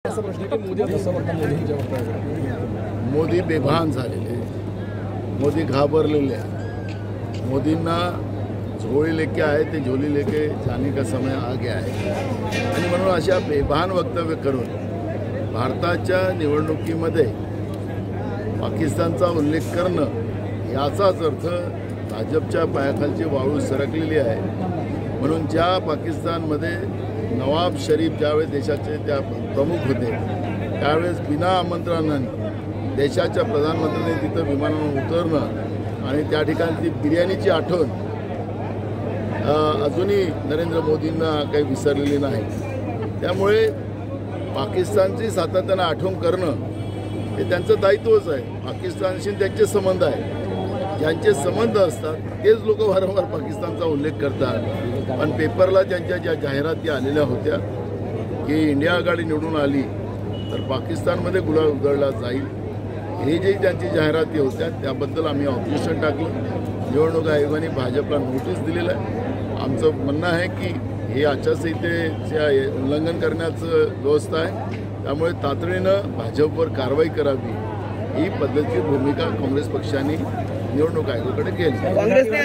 असा प्रश्न की मोदी कसं वाटतं मोदींच्या वक्तव्यावर? मोदी बेभान झालेले, मोदी घाबरलेले आहे। मोदींना झोली लेके आए ते झोली लेके जाने का समय आ गया है आणि म्हणून अशा बेभान वक्तव्य करून भारताच्या निवडणुकीमध्ये पाकिस्तानचा उल्लेख करणं याचाच अर्थ भाजपच्या पायाखालची वाळू सरकलेली आहे। म्हणून ज्या पाकिस्तानमध्ये नवाब शरीफ ज्यावेळेस देशाचे त्या प्रमुख होते त्यावेळेस बिना आमंत्रणाने देशाच्या प्रधानमंत्र्यांनी तिथं विमानानं उतरणं आणि त्या ठिकाणी ती बिर्याणीची आठवण अजूनही नरेंद्र मोदींना काही विसरलेली नाही। त्यामुळे पाकिस्तानची सातत्यानं आठवण करणं हे त्यांचं दायित्वच आहे। पाकिस्तानशी त्यांचे संबंध आहे, ज्यांचे संबंध असतात तेच लोक वारंवार पाकिस्तानचा उल्लेख करतात। पण पेपरला त्यांच्या ज्या जाहिराती आलेल्या होत्या की इंडिया आघाडी निवडून आली तर पाकिस्तानमध्ये गुलाल उधळला जाईल, हे जे त्यांची जाहिराती होत्या त्याबद्दल आम्ही ऑब्जेक्शन टाकलं। निवडणूक आयोगाने भाजपला नोटीस दिलेलं आहे। आमचं म्हणणं आहे की हे आचारसंहितेचे उल्लंघन करण्याचं व्यवस्था आहे, त्यामुळे तातडीनं भाजपवर कारवाई करावी ही पद्धतीची भूमिका काँग्रेस पक्षाने निवडणूक आयोगाकडे केली।